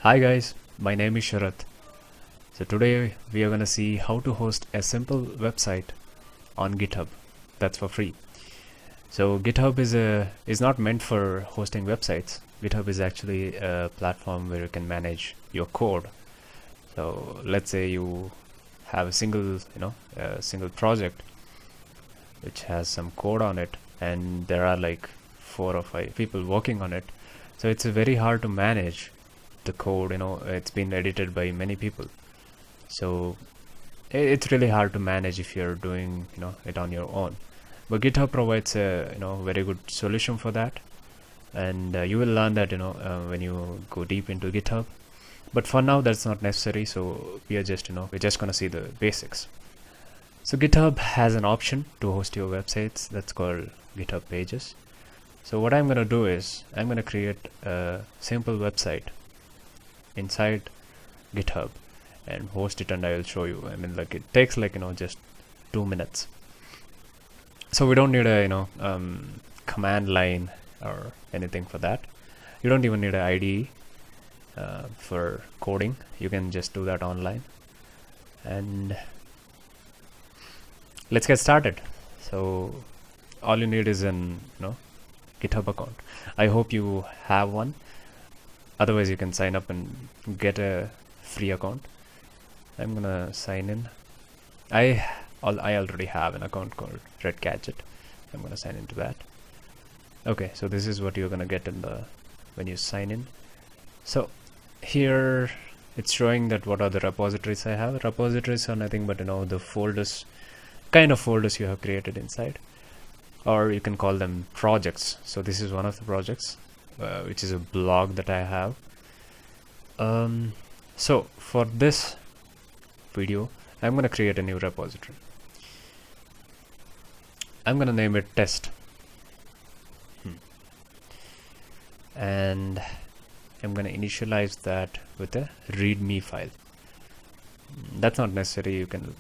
Hi guys, my name is Sharath. So today we are going to see how to host a simple website on GitHub. That's for free. So GitHub is not meant for hosting websites. GitHub is actually a platform where you can manage your code. So let's say you have a single project which has some code on it, and there are like 4 or 5 people working on it. So it's very hard to manage the code. It's been edited by many people. So it's really hard to manage if you're doing it on your own. But GitHub provides a very good solution for that, and you will learn that when you go deep into GitHub. But for now, that's not necessary. So we're just gonna see the basics. So GitHub has an option to host your websites that's called GitHub Pages. So what I'm gonna do is I'm gonna create a simple website inside GitHub and host it, and I will show you. I mean, like, it takes like just 2 minutes. So we don't need a command line or anything for that. You don't even need an IDE for coding. You can just do that online. And let's get started. So all you need is an GitHub account. I hope you have one. Otherwise, you can sign up and get a free account. I'm gonna sign in. I already have an account called Red Gadget. I'm gonna sign into that. Okay, so this is what you're gonna get when you sign in. So here it's showing that what are the repositories I have. Repositories are nothing but the folders, kind of folders you have created inside, or you can call them projects. So this is one of the projects, which is a blog that I have. So for this video, I'm going to create a new repository. I'm going to name it test. And I'm going to initialize that with a readme file. That's not necessary. You can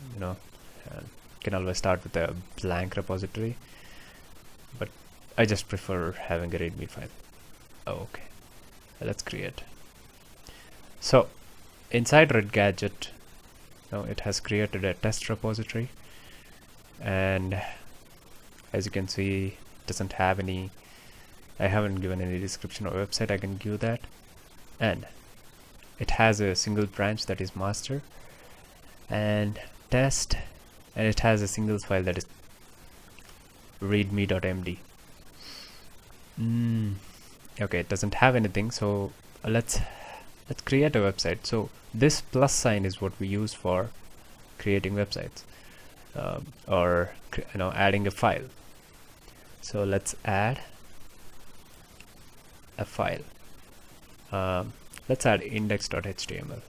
can always start with a blank repository, but I just prefer having a readme file. Okay, let's create. So inside Red Gadget, it has created a test repository, and as you can see, it doesn't have any. I haven't given any description or website. I can give that, and it has a single branch that is master and test, and it has a single file that is readme.md. Okay, it doesn't have anything, so let's create a website. So this plus sign is what we use for creating websites, or adding a file. So let's add a file. Let's add index.html.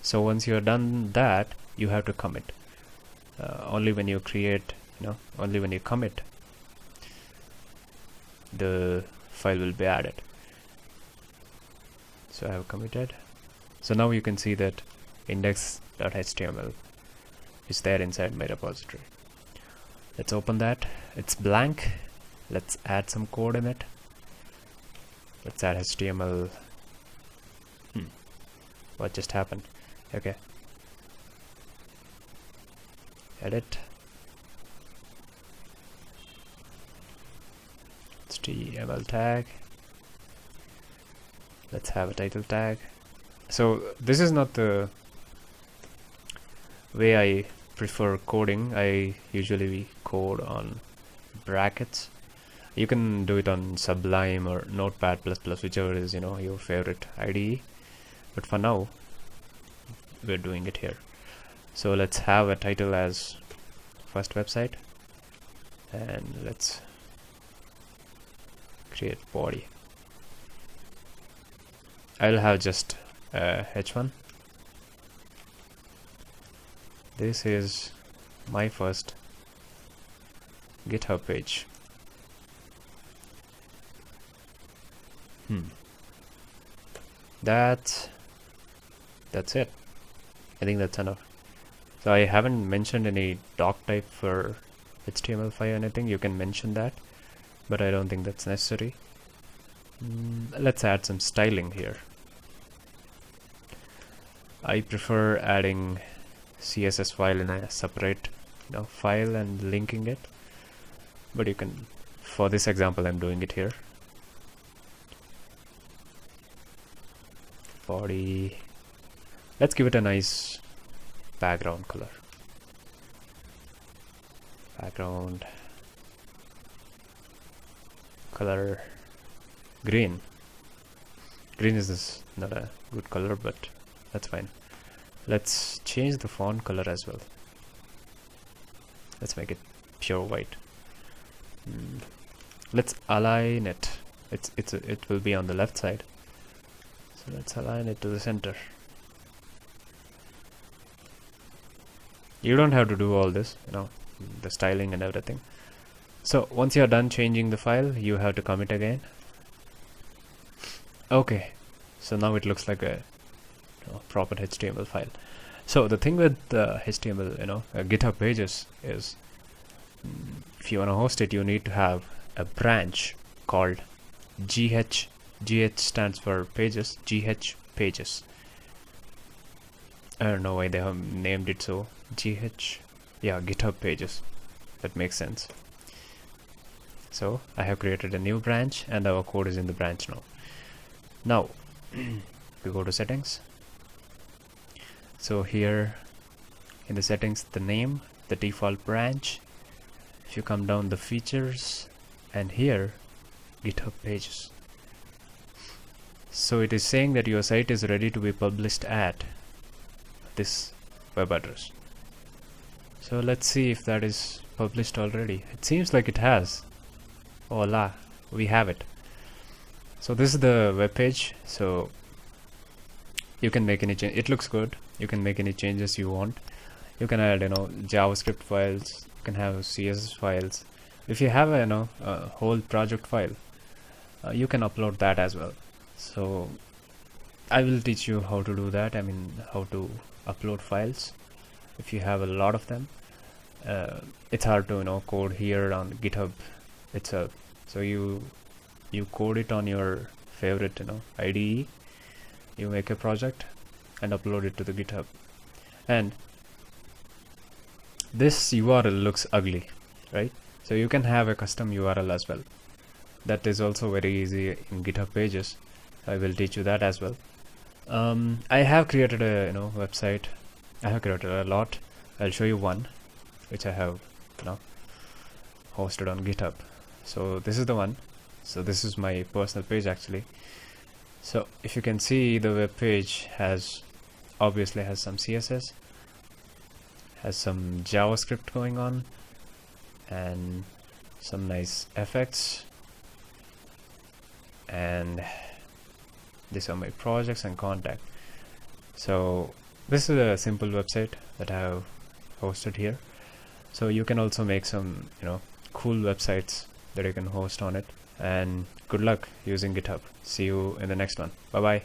So once you're done that, you have to commit. Only when you create, only when you commit, the file will be added. So I have committed. So now you can see that index.html is there inside my repository. Let's open that. It's blank. Let's add some code in it. Let's add HTML. What just happened? Okay. Edit. HTML tag. Let's have a title tag. So this is not the way I prefer coding. I usually code on brackets. You can do it on Sublime or Notepad++, whichever is your favorite IDE. But for now, we're doing it here. So let's have a title as first website, and let's create body. I'll have just h1. This is my first GitHub page. That's it. I think that's enough. So I haven't mentioned any doc type for HTML5 or anything. You can mention that, but I don't think that's necessary. Let's add some styling here. I prefer adding CSS file in a separate file and linking it, but you can, for this example I'm doing it here. 40. Let's give it a nice background color. Background color green. Green is not a good color, but that's fine. Let's change the font color as well. Let's make it pure white. Let's align it. It will be on the left side. So let's align it to the center. You don't have to do all this, the styling and everything. So once you're done changing the file, you have to commit again. Okay, so now it looks like a proper HTML file. So the thing with HTML, GitHub Pages is, if you want to host it, you need to have a branch called GH. GH stands for pages. GH pages. I don't know why they have named it so. GH, yeah, GitHub Pages. That makes sense. So I have created a new branch, and our code is in the branch now. Now we go to settings. So here in the settings, the name, the default branch. If you come down, the features, and here GitHub Pages. So it is saying that your site is ready to be published at this web address. So let's see if that is published already. It seems like it has. Voila, we have it. So this is the web page. So you can make any change. It looks good. You can make any changes you want. You can add JavaScript files. You can have CSS files. If you have a whole project file, you can upload that as well. So I will teach you how to do that. I mean, how to upload files if you have a lot of them. It's hard to code here on GitHub itself. So you code it on your favorite IDE. You make a project and upload it to the GitHub. And this URL looks ugly, right? So you can have a custom URL as well. That is also very easy in GitHub Pages. I will teach you that as well. I have created a website. I have created a lot. I'll show you one which I have hosted on GitHub. So this is the one. So this is my personal page actually. So if you can see, the web page obviously has some CSS, has some JavaScript going on, and some nice effects, and these are my projects and contact. So this is a simple website that I have hosted here. So you can also make some cool websites that you can host on it. And good luck using GitHub. See you in the next one. Bye bye.